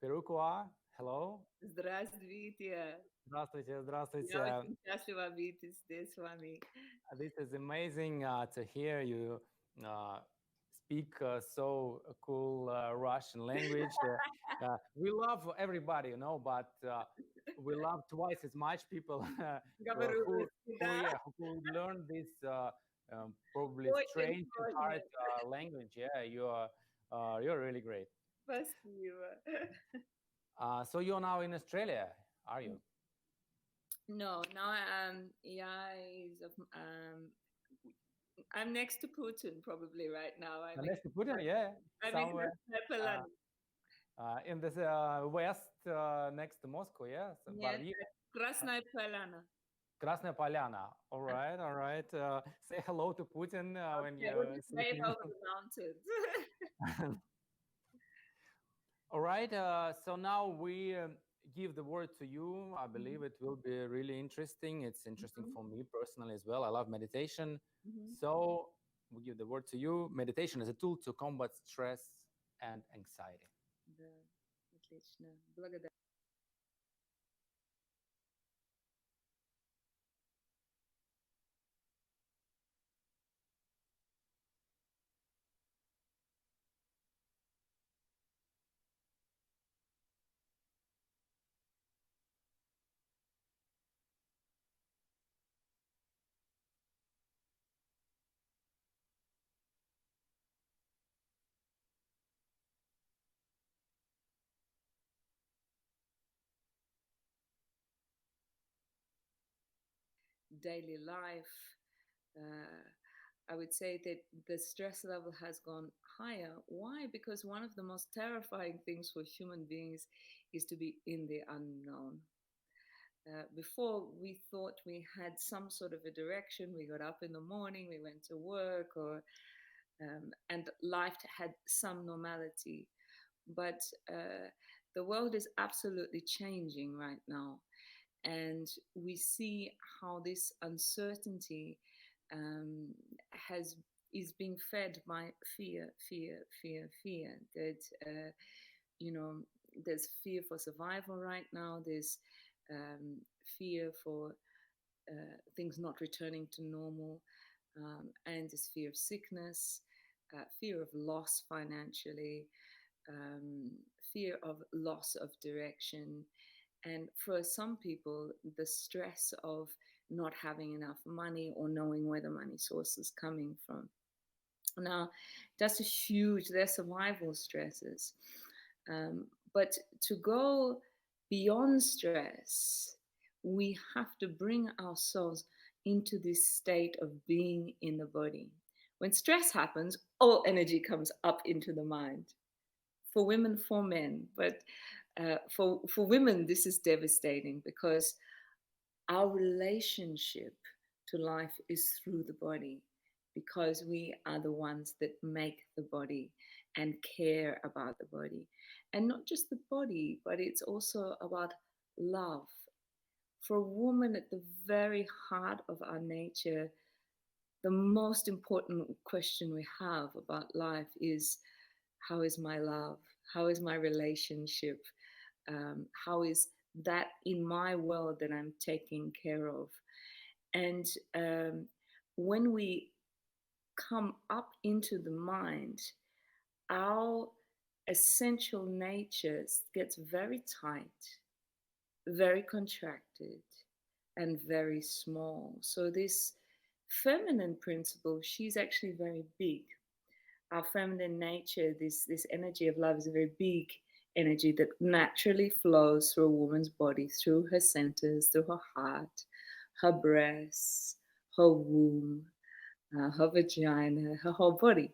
Perukua, hello. Здравствуйте. Здравствуйте, Я здравствуйте. очень счастлива быть здесь с вами. This is amazing to hear you uh, speak so cool Russian language. We love everybody, but we love twice as much people Говорю русский, who, да? yeah, who could learn this probably Очень strange and сложно. hard language. Yeah, you're really great. Спасибо. So you're now in Australia, are you? No, now I'm next to Putin probably right now. Next to Putin, yeah, I'm in somewhere Krasnoyarsk. in the west, next to Moscow, yeah, so Нет, Barvik, Красная Поляна. Krasnaya Polyana. All right, all right. Say hello to Putin when Okay, we'll you're just wave sleeping. over the mountains. All right. So now we give the word to you. I believe it will be really interesting. It's interesting for me personally as well. I love meditation. Мгм. So we give the word to you. Meditation is a tool to combat stress and anxiety. Да, отлично. Благодарю. Daily life, I would say that the stress level has gone higher. Why? Because one of the most terrifying things for human beings is to be in the unknown. Before, we thought we had some sort of a direction. We got up in the morning, we went to work, and life had some normality. But the world is absolutely changing right now. And we see how this uncertainty um, has is being fed by fear, fear, fear, fear. That you know, there's fear for survival right now. There's fear for things not returning to normal, and there's fear of sickness, fear of loss financially, um, fear of loss of direction, and for some people, the stress of not having enough money or knowing where the money source is coming from. Now, that's a huge, they're survival stresses. But to go beyond stress, we have to bring ourselves into this state of being in the body. When stress happens, all energy comes up into the mind. For women, for men, but for women, this is devastating because our relationship to life is through the body, because we are the ones that make the body and care about the body. And not just the body, but it's also about love. For a woman, at the very heart of our nature, the most important question we have about life is, how is my love? How is my relationship? How is that in my world that I'm taking care of? And when we come up into the mind, our essential nature gets very tight, very contracted, and very small. So, this feminine principle, she's actually very big. Our feminine nature, this energy of love, is a very big energy that naturally flows through a woman's body, through her centers, through her heart, her breasts, her womb, her vagina, her whole body.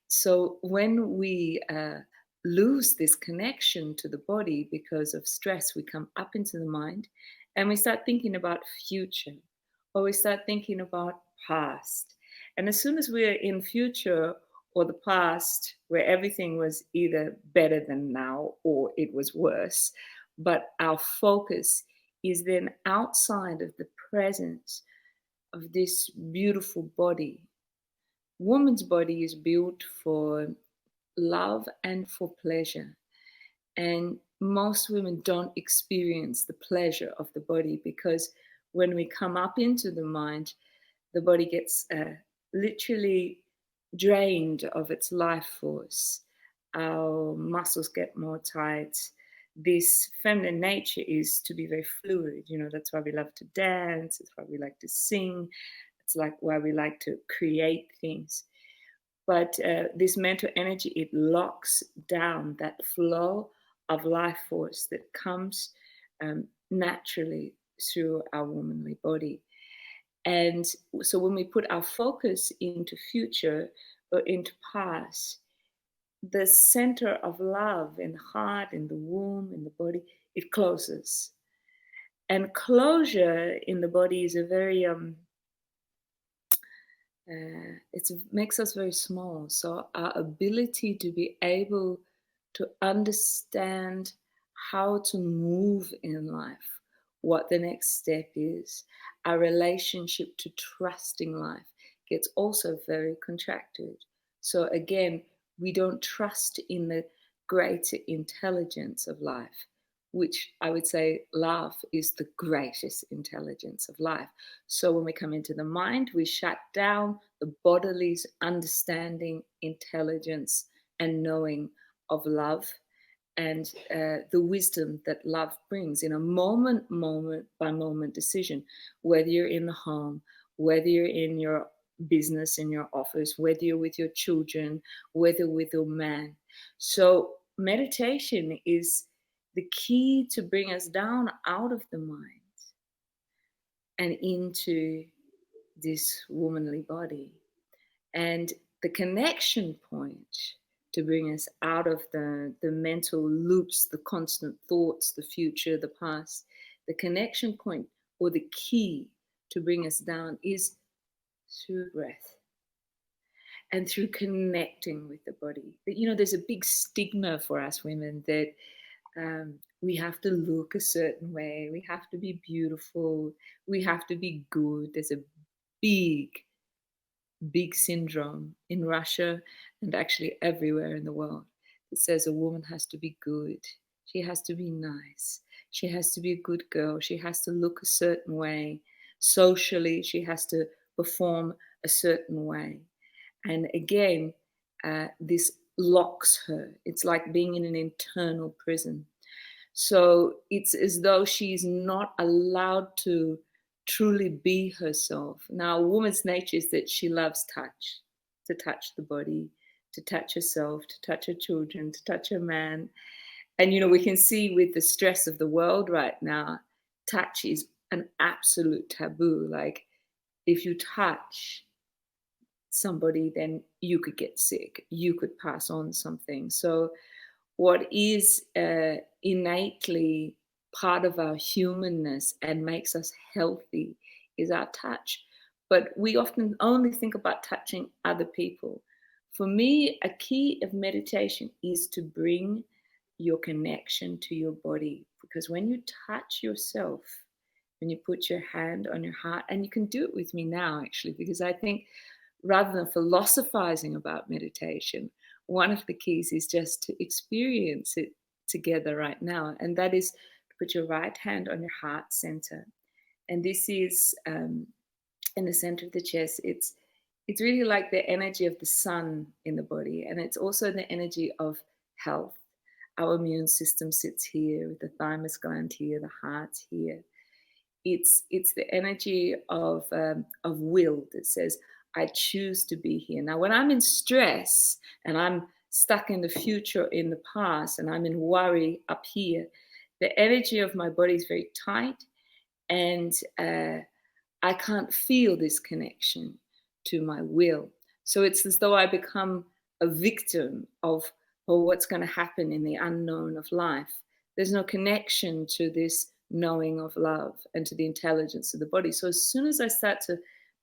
So when we lose this connection to the body because of stress, we come up into the mind and we start thinking about future, or we start thinking about past. And as soon as we're in future or the past, where everything was either better than now or it was worse, but our focus is then outside of the presence of this beautiful body. Woman's body is built for love and for pleasure. And most women don't experience the pleasure of the body, because when we come up into the mind, the body gets literally drained of its life force. Our muscles get more tight. This feminine nature is to be very fluid. That's why we love to dance. It's why we like to sing. It's like why we like to create things. But this mental energy, it locks down that flow of life force that comes naturally through our womanly body. And so when we put our focus into future or into past, the center of love in the heart, in the womb, in the body, it closes. And closure in the body is a very it makes us very small. So our ability to be able to understand how to move in life, what the next step is, our relationship to trusting life gets also very contracted. So again, we don't trust in the greater intelligence of life, which I would say love is the greatest intelligence of life. So when we come into the mind, we shut down the body's understanding, intelligence, and knowing of love and the wisdom that love brings in a moment by moment decision, whether you're in the home, whether you're in your business, in your office, whether you're with your children, whether with your man. So meditation is the key to bring us down out of the mind and into this womanly body. And the connection point to bring us out of the mental loops, the constant thoughts, the future, the past, the connection point or the key to bring us down is through breath and through connecting with the body. But, there's a big stigma for us women that we have to look a certain way, we have to be beautiful, we have to be good. There's a big syndrome in Russia and actually everywhere in the world that says a woman has to be good, she has to be nice, she has to be a good girl, she has to look a certain way, socially she has to perform a certain way. And again, this locks her. It's like being in an internal prison. So it's as though she's not allowed to truly be herself. Now, a woman's nature is that she loves touch, to touch the body, to touch herself, to touch her children, to touch her man. And, we can see with the stress of the world right now, touch is an absolute taboo. Like, if you touch somebody, then you could get sick, you could pass on something. So what is innately part of our humanness and makes us healthy is our touch. But we often only think about touching other people. For me, a key of meditation is to bring your connection to your body, because when you touch yourself, when you put your hand on your heart, and you can do it with me now actually, because I think rather than philosophizing about meditation, one of the keys is just to experience it together right now. And that is to put your right hand on your heart center. And this is in the center of the chest. It's really like the energy of the sun in the body. And it's also the energy of health. Our immune system sits here, with the thymus gland here, the heart here. It's the energy of will that says, I choose to be here. Now, when I'm in stress and I'm stuck in the future, in the past, and I'm in worry up here, the energy of my body is very tight, and I can't feel this connection to my will. So it's as though I become a victim of what's going to happen in the unknown of life. There's no connection to this knowing of love and to the intelligence of the body. So as soon as I start to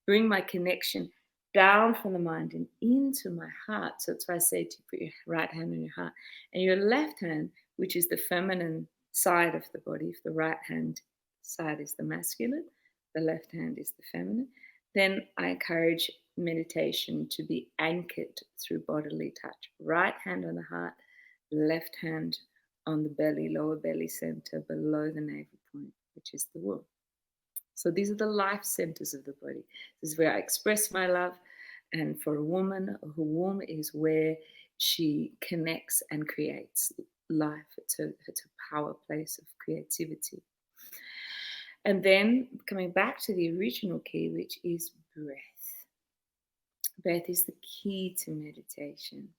bring my connection down from the mind and into my heart, so that's why I say to put your right hand on your heart and your left hand, which is the feminine side of the body. If the right hand side is the masculine, the left hand is the feminine, then I encourage meditation to be anchored through bodily touch. Right hand on the heart, left hand on the belly, lower belly center, below the navel point, which is the womb. So these are the life centers of the body. This is where I express my love. And for a woman, her womb is where she connects and creates life. It's a power place of creativity. And then coming back to the original key, which is breath. Breath is the key to meditation.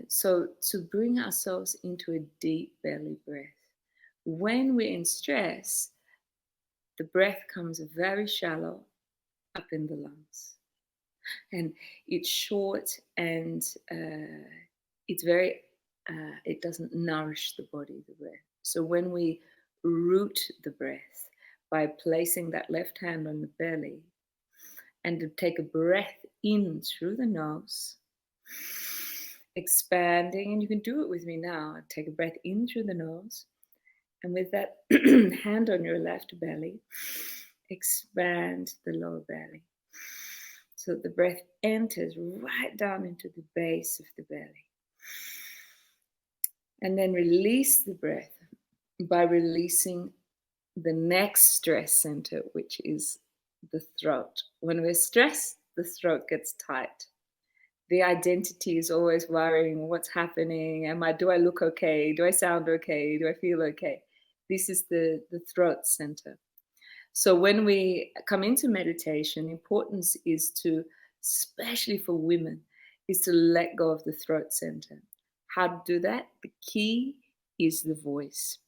So to bring ourselves into a deep belly breath. When we're in stress, the breath comes very shallow up in the lungs. And it's short and it's very, it doesn't nourish the body, the breath. So when we root the breath by placing that left hand on the belly and to take a breath in through the nose, expanding, and you can do it with me now. Take a breath in through the nose, and with that hand on your left belly, expand the lower belly. So the breath enters right down into the base of the belly. And then release the breath by releasing the next stress center, which is the throat. When we're stressed, the throat gets tight. The identity is always worrying what's happening. Do I look okay? Do I sound okay? Do I feel okay? This is the throat center. So when we come into meditation, importance is to, especially for women, is to let go of the throat center. How to do that? The key is the voice.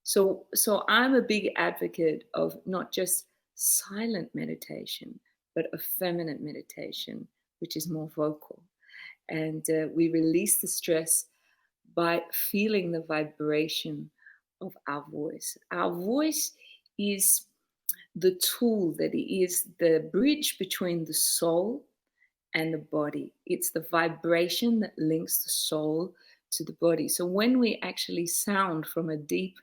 So I'm a big advocate of not just silent meditation, but a feminine meditation, which is more vocal. And we release the stress by feeling the vibration of our voice. Our voice is the tool that is the bridge between the soul and the body. It's the vibration that links the soul to the body. So when we actually sound from a deep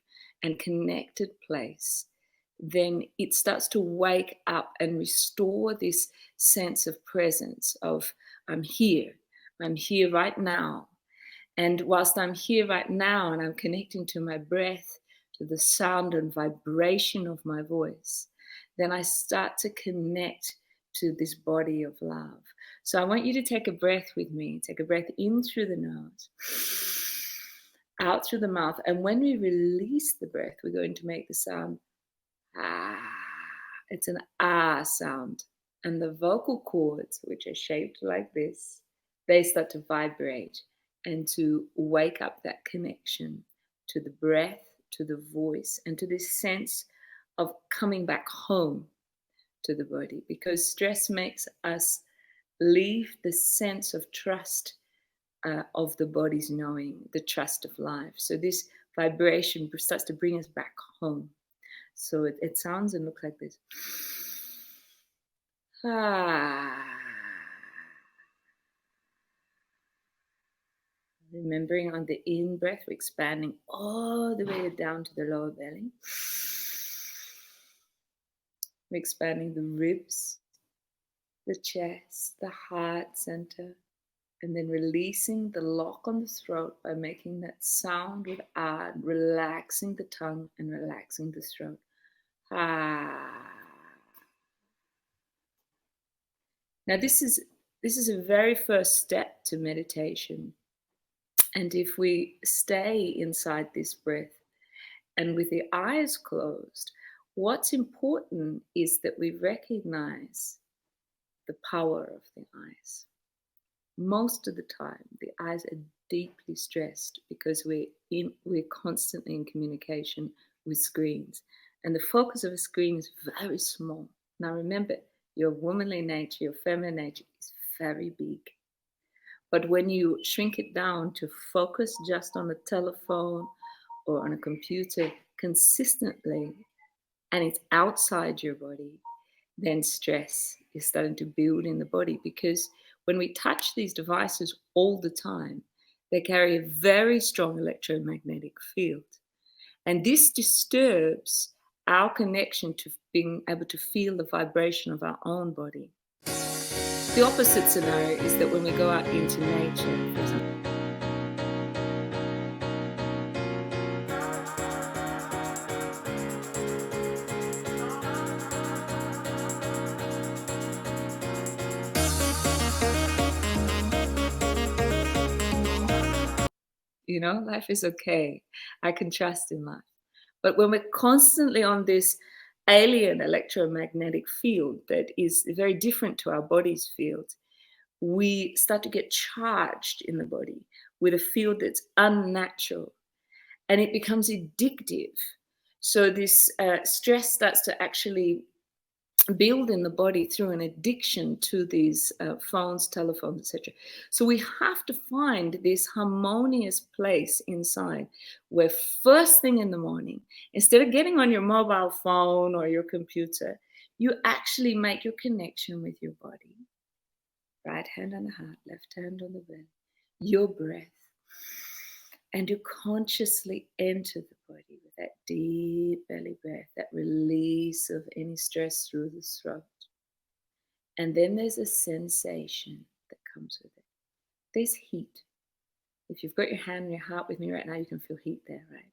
and connected place, then it starts to wake up and restore this sense of presence of I'm here right now. And whilst I'm here right now and I'm connecting to my breath, to the sound and vibration of my voice, then I start to connect to this body of love. So I want you to take a breath with me. Take a breath in through the nose, out through the mouth. And when we release the breath, we're going to make the sound ah. It's an ah sound. And the vocal cords, which are shaped like this, they start to vibrate and to wake up that connection to the breath, to the voice, and to this sense of coming back home to the body. Because stress makes us leave the sense of trust of the body's knowing, the trust of life. So this vibration starts to bring us back home. So it sounds and looks like this. Ah. Remembering on the in breath, we're expanding all the way down to the lower belly. We're expanding the ribs, the chest, the heart center, and then releasing the lock on the throat by making that sound with ah, relaxing the tongue and relaxing the throat. Ah. Now this is a very first step to meditation. And if we stay inside this breath and with the eyes closed, what's important is that we recognize the power of the eyes. Most of the time, the eyes are deeply stressed because we're constantly in communication with screens. And the focus of a screen is very small. Now remember, your womanly nature, your feminine nature is very big. But when you shrink it down to focus just on a telephone or on a computer consistently, and it's outside your body, then stress is starting to build in the body. Because when we touch these devices all the time, they carry a very strong electromagnetic field. And this disturbs our connection to being able to feel the vibration of our own body. The opposite scenario is that when we go out into nature, for example, Life is okay. I can trust in life. But when we're constantly on this alien electromagnetic field that is very different to our body's field, we start to get charged in the body with a field that's unnatural, and it becomes addictive. So this stress starts to actually build in the body through an addiction to these phones, telephones, etc. So we have to find this harmonious place inside where first thing in the morning, instead of getting on your mobile phone or your computer, you actually make your connection with your body. Right hand on the heart, left hand on the belly, your breath. And you consciously enter the body with that deep belly breath, that release of any stress through the throat. And then there's a sensation that comes with it. There's heat. If you've got your hand on your heart with me right now, you can feel heat there, right?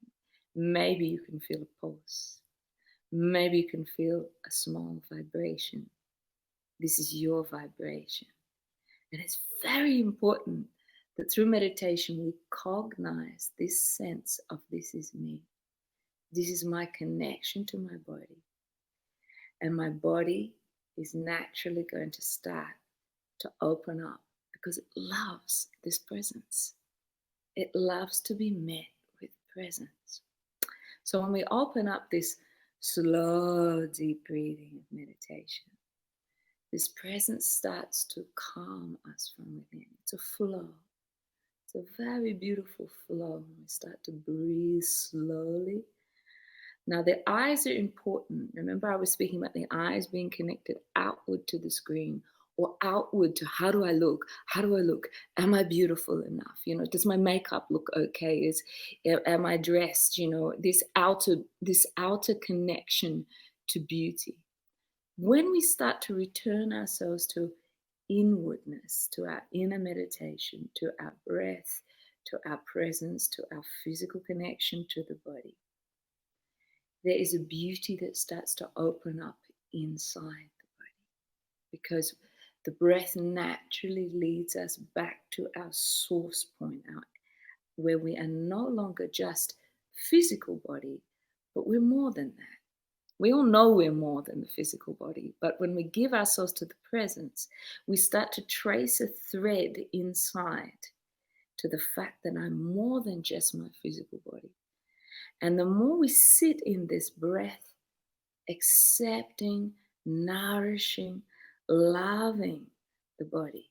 Maybe you can feel a pulse. Maybe you can feel a small vibration. This is your vibration. And it's very important that through meditation we cognize this sense of this is me. This is my connection to my body. And my body is naturally going to start to open up because it loves this presence. It loves to be met with presence. So when we open up this slow, deep breathing of meditation, this presence starts to calm us from within. It's a flow. It's a very beautiful flow. We start to breathe slowly. Now, the eyes are important. Remember, I was speaking about the eyes being connected outward to the screen or outward to how do I look? How do I look? Am I beautiful enough? Does my makeup look okay? Am I dressed? This outer connection to beauty. When we start to return ourselves to inwardness, to our inner meditation, to our breath, to our presence, to our physical connection to the body, there is a beauty that starts to open up inside the body because the breath naturally leads us back to our source point, where we are no longer just physical body, but we're more than that. We all know we're more than the physical body, but when we give ourselves to the presence, we start to trace a thread inside to the fact that I'm more than just my physical body. And the more we sit in this breath, accepting, nourishing, loving the body,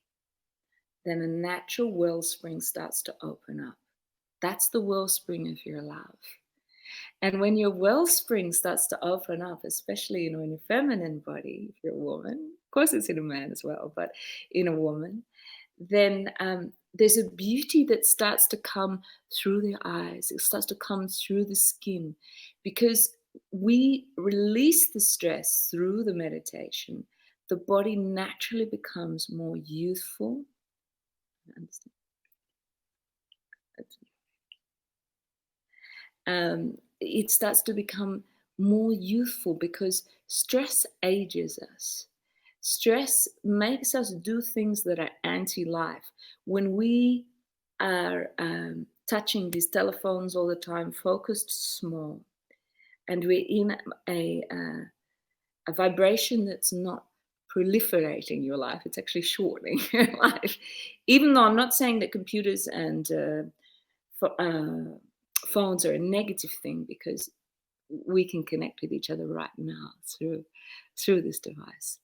then a natural wellspring starts to open up. That's the wellspring of your love. And when your wellspring starts to open up, especially in your feminine body, if you're a woman, of course it's in a man as well, but in a woman, then there's a beauty that starts to come through the eyes. It starts to come through the skin because we release the stress through the meditation. The body naturally becomes more youthful. It starts to become more youthful because stress ages us. Stress makes us do things that are anti-life. When we are touching these telephones all the time, focused small, and we're in a vibration that's not proliferating your life, it's actually shortening your life. Even though I'm not saying that computers and phones are a negative thing, because we can connect with each other right now through this device.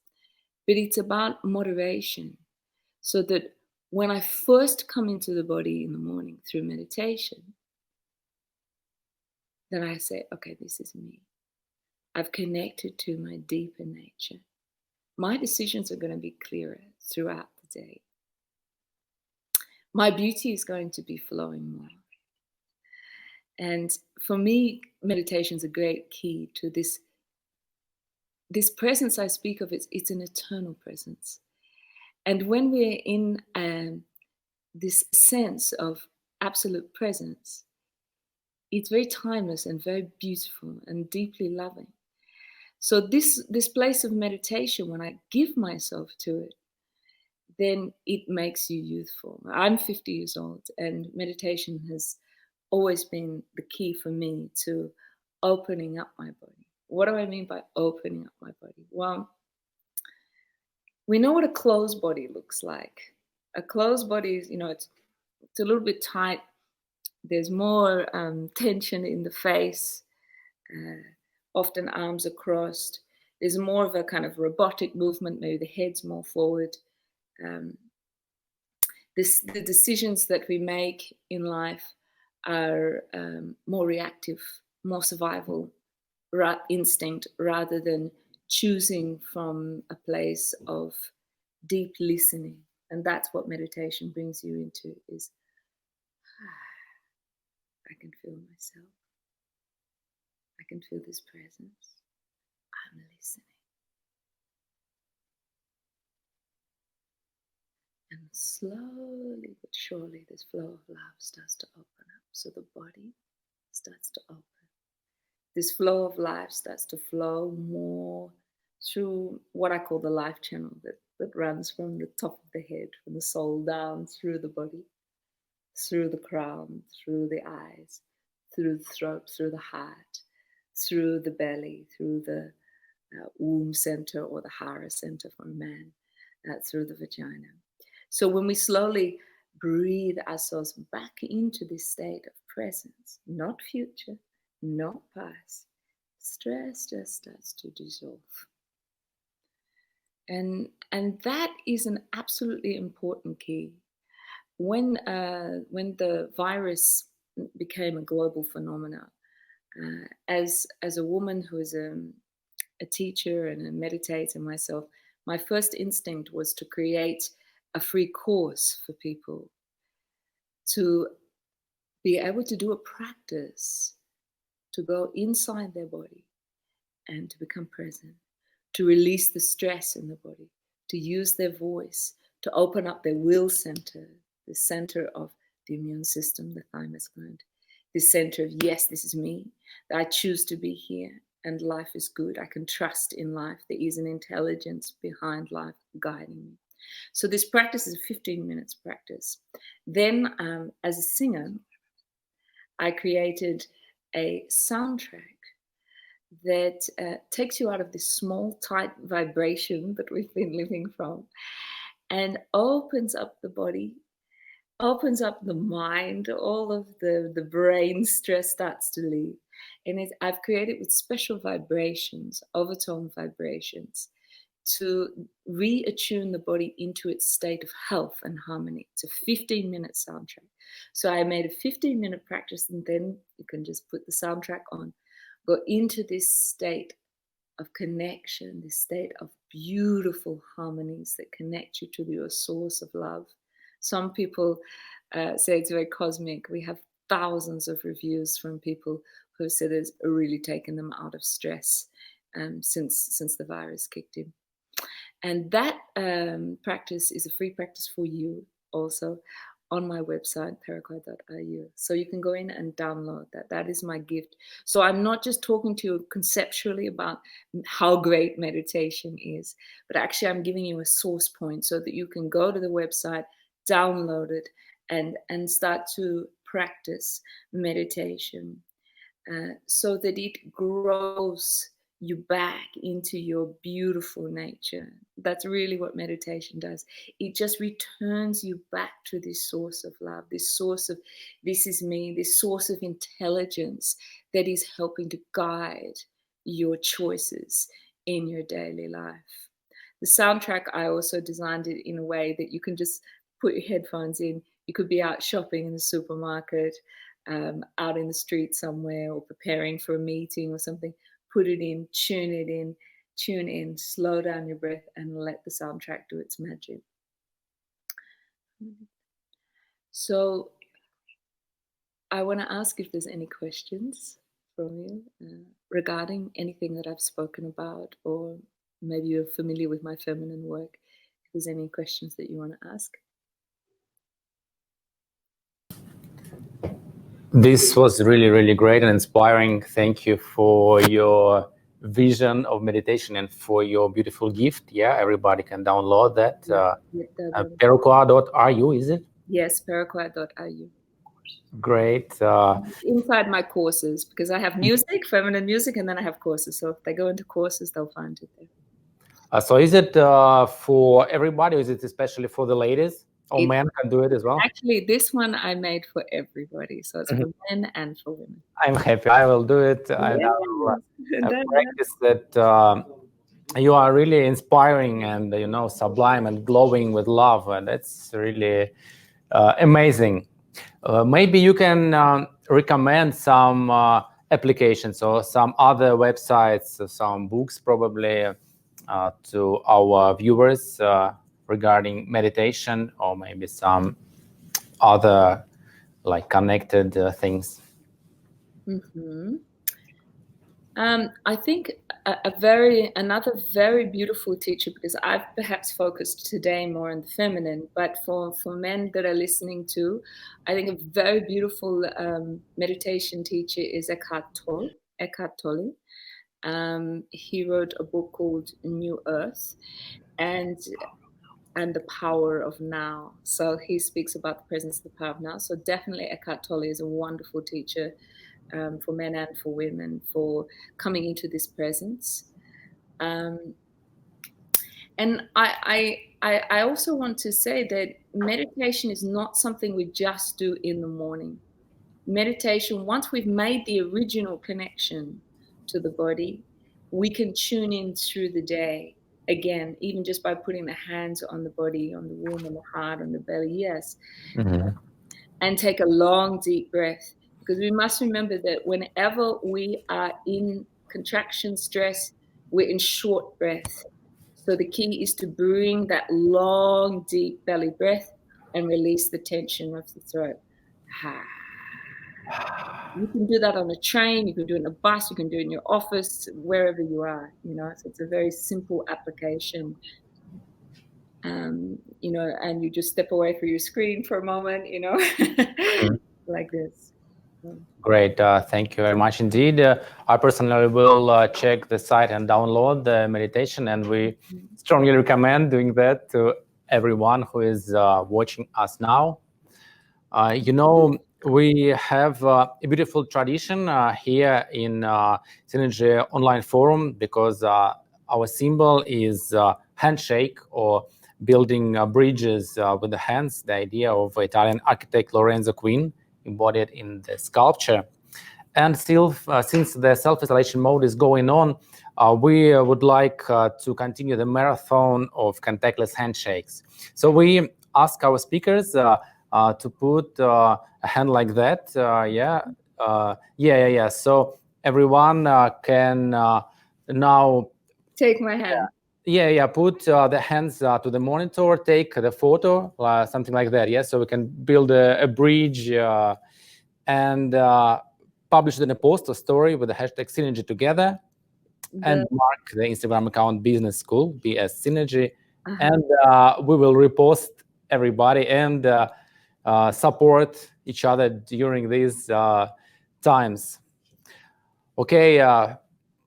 But it's about moderation, so that when I first come into the body in the morning through meditation, then I say, okay, this is me. I've connected to my deeper nature. My decisions are going to be clearer throughout the day. My beauty is going to be flowing more. And for me, meditation is a great key to this presence I speak of. It's an eternal presence. And when we're in this sense of absolute presence, it's very timeless and very beautiful and deeply loving. So this place of meditation, when I give myself to it, then it makes you youthful. I'm 50 years old, and meditation has always been the key for me to opening up my body. What do I mean by opening up my body? Well, we know what a closed body looks like. A closed body is, it's a little bit tight. There's more tension in the face. Often arms are crossed. There's more of a kind of robotic movement. Maybe the head's more forward. The decisions that we make in life are more reactive, more survival instinct, rather than choosing from a place of deep listening. And that's what meditation brings you into, is I can feel myself. I can feel this presence. I'm listening. And slowly but surely this flow of love starts to open up. So the body starts to open. This flow of life starts to flow more through what I call the life channel that runs from the top of the head, from the soul down through the body, through the crown, through the eyes, through the throat, through the heart, through the belly, through the womb center or the hara center for a man, through the vagina. So when we slowly breathe ourselves back into this state of presence, not future, not past, stress just starts to dissolve. And that is an absolutely important key. When the virus became a global phenomenon, as a woman who is a teacher and a meditator myself, my first instinct was to create a free course for people to be able to do a practice, to go inside their body and to become present, to release the stress in the body, to use their voice, to open up their will center, the center of the immune system, the thymus gland, the center of, yes, this is me, that I choose to be here and life is good. I can trust in life. There is an intelligence behind life guiding me. So this practice is a 15 minutes practice. Then as a singer, I created a soundtrack that takes you out of this small, tight vibration that we've been living from and opens up the body, opens up the mind, all of the brain stress starts to leave. And I've created with special vibrations, overtone vibrations, to reattune the body into its state of health and harmony. It's a 15-minute soundtrack. So I made a 15-minute practice, and then you can just put the soundtrack on, go into this state of connection, this state of beautiful harmonies that connect you to your source of love. Some people say it's very cosmic. We have thousands of reviews from people who said it's really taken them out of stress since the virus kicked in. And that practice is a free practice for you also on my website, perukua.au. So you can go in and download that. That is my gift. So I'm not just talking to you conceptually about how great meditation is, but actually I'm giving you a source point so that you can go to the website, download it, and start to practice meditation so that it grows you back into your beautiful nature. That's really what meditation does. It just returns you back to this source of love, this source of, this is me, this source of intelligence that is helping to guide your choices in your daily life. The soundtrack, I also designed it in a way that you can just put your headphones in. You could be out shopping in the supermarket, out in the street somewhere, or preparing for a meeting or something. Put it in, tune in, slow down your breath and let the soundtrack do its magic. So I want to ask if there's any questions from you regarding anything that I've spoken about, or maybe you're familiar with my feminine work. If there's any questions that you want to ask. This was really, really great and inspiring. Thank you for your vision of meditation and for your beautiful gift. Yeah, everybody can download that. Perukua.ru, is it? Yes, perukua.ru. Great. Inside my courses, because I have music, feminine music, and then I have courses. So if they go into courses, they'll find it there. So is it for everybody, or is it especially for the ladies? Or men can do it as well? Actually, this one I made for everybody. So it's for men and for women. I'm happy. I will do it. Yes. I practice that. You are really inspiring and, sublime and glowing with love. And that's really amazing. Maybe you can recommend some applications or some other websites, some books probably to our viewers regarding meditation, or maybe some other like connected things. I think another very beautiful teacher, because I've perhaps focused today more on the feminine, but for men that are listening to, I think a very beautiful meditation teacher is Eckhart Tolle. He wrote a book called New Earth and the power of now. So he speaks about the presence of the power of now. So definitely Eckhart Tolle is a wonderful teacher for men and for women, for coming into this presence. And I also want to say that meditation is not something we just do in the morning. Meditation, once we've made the original connection to the body, we can tune in through the day. Again, even just by putting the hands on the body, on the womb, on the heart, on the belly, yes. And take a long, deep breath. Because we must remember that whenever we are in contraction, stress, we're in short breath. So the key is to bring that long, deep belly breath and release the tension of the throat. You can do that on a train, you can do it in a bus, you can do it in your office, wherever you are, So it's a very simple application. And you just step away from your screen for a moment, like this. Great. Thank you very much indeed. I personally will check the site and download the meditation, and we strongly recommend doing that to everyone who is watching us now. We have a beautiful tradition here in Synergy Online Forum, because our symbol is handshake, or building bridges with the hands, the idea of Italian architect Lorenzo Quinn, embodied in the sculpture. And still, since the self-isolation mode is going on, we would like to continue the marathon of contactless handshakes. So we ask our speakers to put a hand like that. So everyone can now take my hand. Put the hands to the monitor, take the photo, something like that. So we can build a bridge and publish it in a post or story with the hashtag Synergy together, and mark the Instagram account Business School, BS Synergy, and we will repost everybody and support each other during these times. Okay,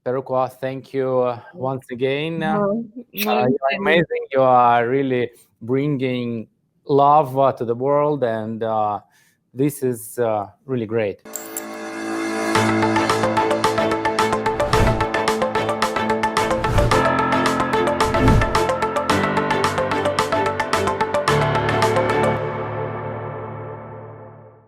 Perukua, thank you once again. You are amazing. You are really bringing love to the world, and this is really great.